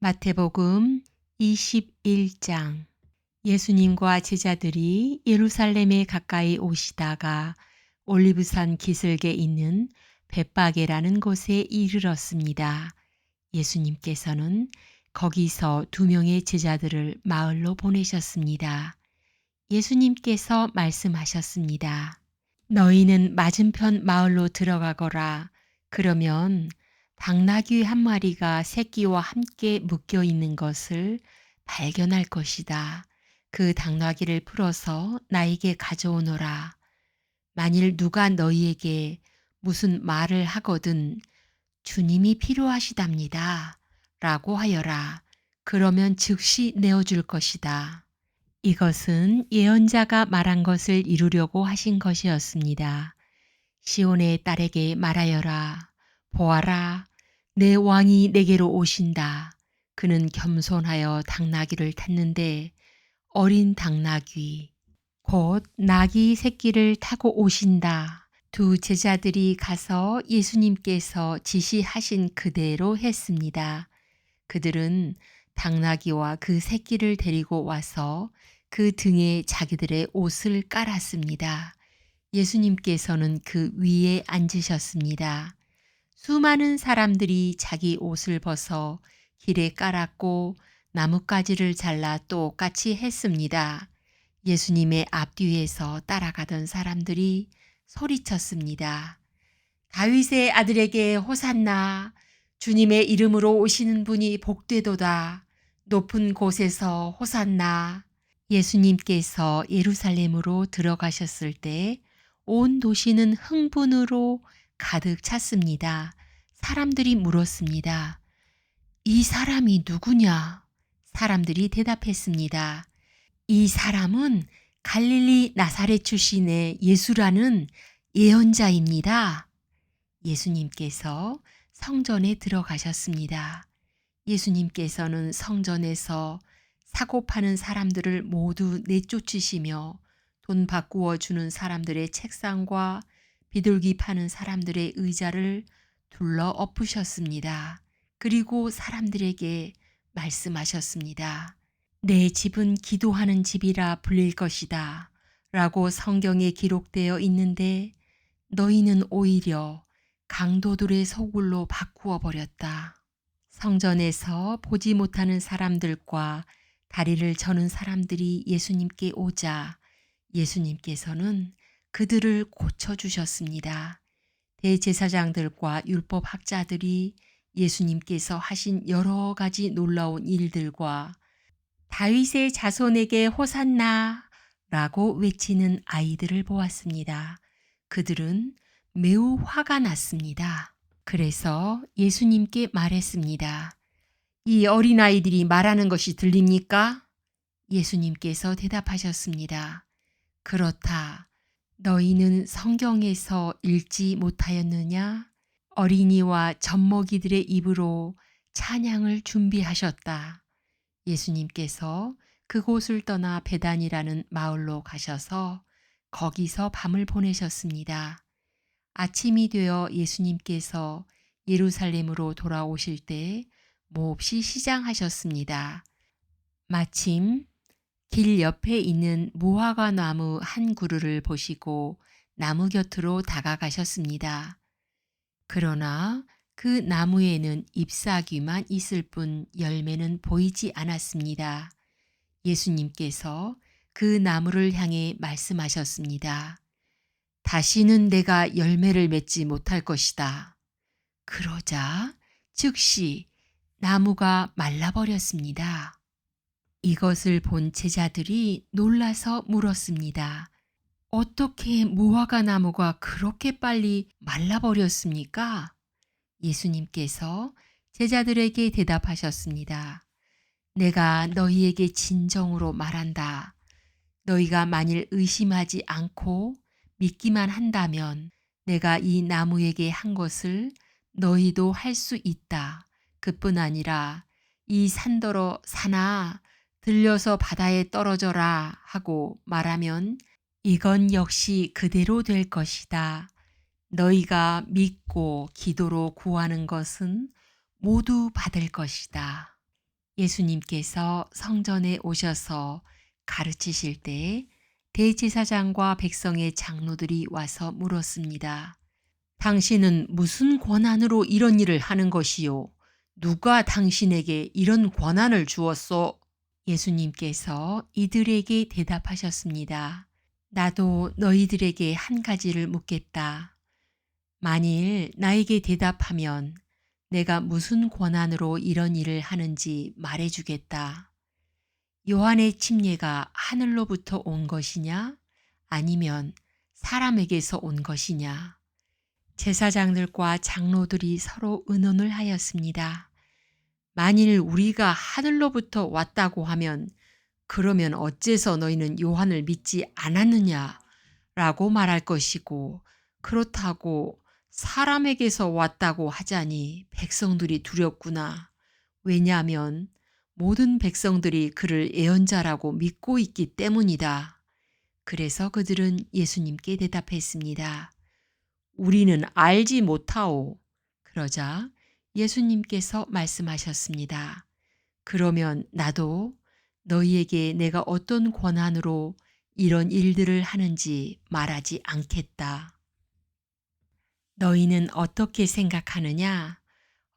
마태복음 21장. 예수님과 제자들이 예루살렘에 가까이 오시다가 올리브산 기슭에 있는 벳바게라는 곳에 이르렀습니다. 예수님께서는 거기서 2명의 제자들을 마을로 보내셨습니다. 예수님께서 말씀하셨습니다. 너희는 맞은편 마을로 들어가거라. 그러면 당나귀 한 마리가 새끼와 함께 묶여 있는 것을 발견할 것이다. 그 당나귀를 풀어서 나에게 가져오너라. 만일 누가 너희에게 무슨 말을 하거든 주님이 필요하시답니다. 라고 하여라. 그러면 즉시 내어줄 것이다. 이것은 예언자가 말한 것을 이루려고 하신 것이었습니다. 시온의 딸에게 말하여라. 보아라, 내 왕이 내게로 오신다. 그는 겸손하여 당나귀를 탔는데 어린 당나귀, 곧 나귀 새끼를 타고 오신다. 2 제자들이 가서 예수님께서 지시하신 그대로 했습니다. 그들은 당나귀와 그 새끼를 데리고 와서 그 등에 자기들의 옷을 깔았습니다. 예수님께서는 그 위에 앉으셨습니다. 수많은 사람들이 자기 옷을 벗어 길에 깔았고 나뭇가지를 잘라 똑같이 했습니다. 예수님의 앞뒤에서 따라가던 사람들이 소리쳤습니다. 다윗의 아들에게 호산나, 주님의 이름으로 오시는 분이 복되도다. 높은 곳에서 호산나. 예수님께서 예루살렘으로 들어가셨을 때 온 도시는 흥분으로 가득 찼습니다. 사람들이 물었습니다. 이 사람이 누구냐? 사람들이 대답했습니다. 이 사람은 갈릴리 나사렛 출신의 예수라는 예언자입니다. 예수님께서 성전에 들어가셨습니다. 예수님께서는 성전에서 사고 파는 사람들을 모두 내쫓으시며 돈 바꾸어 주는 사람들의 책상과 비둘기 파는 사람들의 의자를 둘러 엎으셨습니다. 그리고 사람들에게 말씀하셨습니다. 내 집은 기도하는 집이라 불릴 것이다. 라고 성경에 기록되어 있는데 너희는 오히려 강도들의 소굴로 바꾸어 버렸다. 성전에서 보지 못하는 사람들과 다리를 저는 사람들이 예수님께 오자 예수님께서는 그들을 고쳐주셨습니다. 대제사장들과 율법학자들이 예수님께서 하신 여러 가지 놀라운 일들과 다윗의 자손에게 호산나 라고 외치는 아이들을 보았습니다. 그들은 매우 화가 났습니다. 그래서 예수님께 말했습니다. 이 어린아이들이 말하는 것이 들립니까? 예수님께서 대답하셨습니다. 그렇다. 너희는 성경에서 읽지 못하였느냐? 어린이와 젖먹이들의 입으로 찬양을 준비하셨다. 예수님께서 그곳을 떠나 베단이라는 마을로 가셔서 거기서 밤을 보내셨습니다. 아침이 되어 예수님께서 예루살렘으로 돌아오실 때 몹시 시장하셨습니다. 마침 길 옆에 있는 무화과 나무 한 그루를 보시고 나무 곁으로 다가가셨습니다. 그러나 그 나무에는 잎사귀만 있을 뿐 열매는 보이지 않았습니다. 예수님께서 그 나무를 향해 말씀하셨습니다. 다시는 내가 열매를 맺지 못할 것이다. 그러자 즉시 나무가 말라버렸습니다. 이것을 본 제자들이 놀라서 물었습니다. 어떻게 무화과 나무가 그렇게 빨리 말라버렸습니까? 예수님께서 제자들에게 대답하셨습니다. 내가 너희에게 진정으로 말한다. 너희가 만일 의심하지 않고 믿기만 한다면 내가 이 나무에게 한 것을 너희도 할 수 있다. 그뿐 아니라 이 산더러 산아 들려서 바다에 떨어져라 하고 말하면 이건 역시 그대로 될 것이다. 너희가 믿고 기도로 구하는 것은 모두 받을 것이다. 예수님께서 성전에 오셔서 가르치실 때 대제사장과 백성의 장로들이 와서 물었습니다. 당신은 무슨 권한으로 이런 일을 하는 것이요? 누가 당신에게 이런 권한을 주었소? 예수님께서 이들에게 대답하셨습니다. 나도 너희들에게 한 가지를 묻겠다. 만일 나에게 대답하면 내가 무슨 권한으로 이런 일을 하는지 말해주겠다. 요한의 침례가 하늘로부터 온 것이냐? 아니면 사람에게서 온 것이냐? 제사장들과 장로들이 서로 의논을 하였습니다. 만일 우리가 하늘로부터 왔다고 하면 그러면 어째서 너희는 요한을 믿지 않았느냐? 라고 말할 것이고, 그렇다고 사람에게서 왔다고 하자니 백성들이 두렵구나. 왜냐하면 모든 백성들이 그를 예언자라고 믿고 있기 때문이다. 그래서 그들은 예수님께 대답했습니다. 우리는 알지 못하오. 그러자 예수님께서 말씀하셨습니다. 그러면 나도 너희에게 내가 어떤 권한으로 이런 일들을 하는지 말하지 않겠다. 너희는 어떻게 생각하느냐?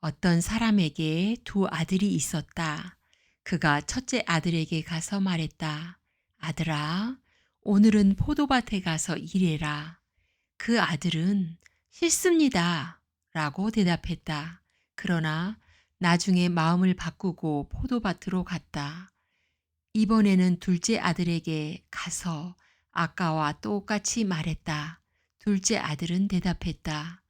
어떤 사람에게 두 아들이 있었다. 그가 첫째 아들에게 가서 말했다. 아들아, 오늘은 포도밭에 가서 일해라. 그 아들은 싫습니다. 라고 대답했다. 그러나 나중에 마음을 바꾸고 포도밭으로 갔다. 이번에는 둘째 아들에게 가서 아까와 똑같이 말했다. 둘째 아들은 대답했다.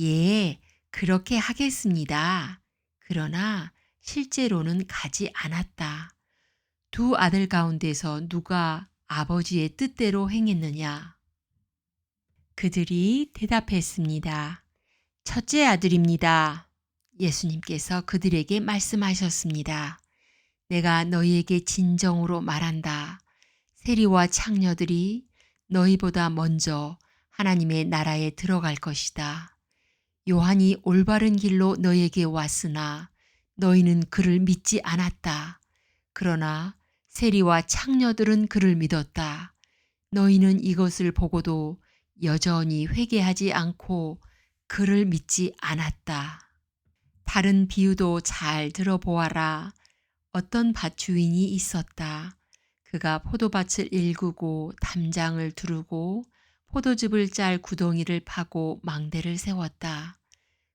예, 그렇게 하겠습니다. 그러나 실제로는 가지 않았다. 두 아들 가운데서 누가 아버지의 뜻대로 행했느냐? 그들이 대답했습니다. 첫째 아들입니다. 예수님께서 그들에게 말씀하셨습니다. 내가 너희에게 진정으로 말한다. 세리와 창녀들이 너희보다 먼저 하나님의 나라에 들어갈 것이다. 요한이 올바른 길로 너희에게 왔으나 너희는 그를 믿지 않았다. 그러나 세리와 창녀들은 그를 믿었다. 너희는 이것을 보고도 여전히 회개하지 않고 그를 믿지 않았다. 다른 비유도 잘 들어보아라. 어떤 밭 주인이 있었다. 그가 포도밭을 일구고 담장을 두르고 포도즙을 짤 구덩이를 파고 망대를 세웠다.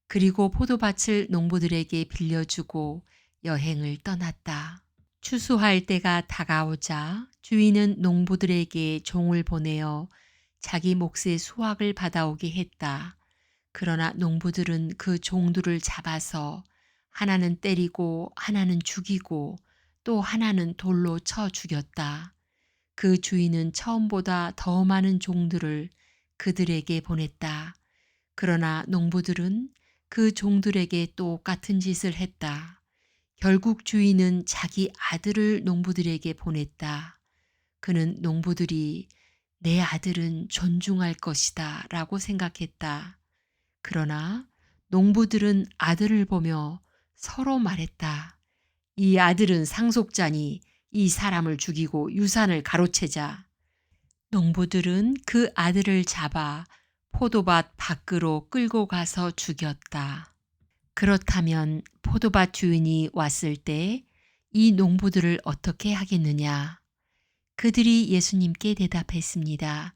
그리고 포도밭을 농부들에게 빌려주고 여행을 떠났다. 추수할 때가 다가오자 주인은 농부들에게 종을 보내어 자기 몫의 수확을 받아오게 했다. 그러나 농부들은 그 종들을 잡아서 하나는 때리고 하나는 죽이고 또 하나는 돌로 쳐 죽였다. 그 주인은 처음보다 더 많은 종들을 그들에게 보냈다. 그러나 농부들은 그 종들에게 똑같은 짓을 했다. 결국 주인은 자기 아들을 농부들에게 보냈다. 그는 농부들이 내 아들은 존중할 것이다 라고 생각했다. 그러나 농부들은 아들을 보며 서로 말했다. 이 아들은 상속자니 이 사람을 죽이고 유산을 가로채자. 농부들은 그 아들을 잡아 포도밭 밖으로 끌고 가서 죽였다. 그렇다면 포도밭 주인이 왔을 때 이 농부들을 어떻게 하겠느냐? 그들이 예수님께 대답했습니다.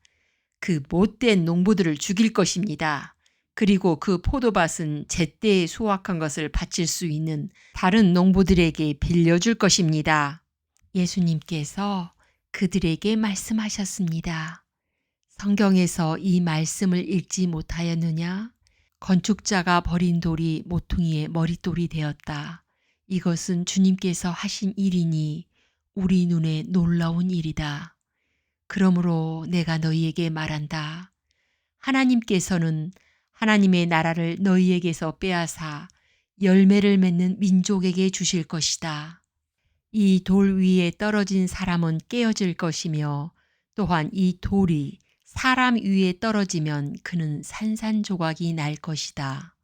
그 못된 농부들을 죽일 것입니다. 그리고 그 포도밭은 제때에 수확한 것을 바칠 수 있는 다른 농부들에게 빌려줄 것입니다. 예수님께서 그들에게 말씀하셨습니다. 성경에서 이 말씀을 읽지 못하였느냐? 건축자가 버린 돌이 모퉁이의 머릿돌이 되었다. 이것은 주님께서 하신 일이니 우리 눈에 놀라운 일이다. 그러므로 내가 너희에게 말한다. 하나님께서는 하나님의 나라를 너희에게서 빼앗아 열매를 맺는 민족에게 주실 것이다. 이 돌 위에 떨어진 사람은 깨어질 것이며 또한 이 돌이 사람 위에 떨어지면 그는 산산조각이 날 것이다.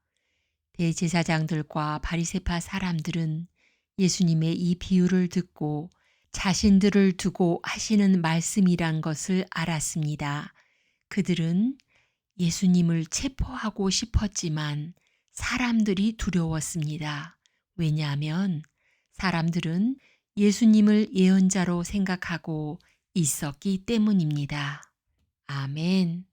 대제사장들과 바리새파 사람들은 예수님의 이 비유를 듣고 자신들을 두고 하시는 말씀이란 것을 알았습니다. 그들은 예수님을 체포하고 싶었지만 사람들이 두려웠습니다. 왜냐하면 사람들은 예수님을 예언자로 생각하고 있었기 때문입니다. 아멘.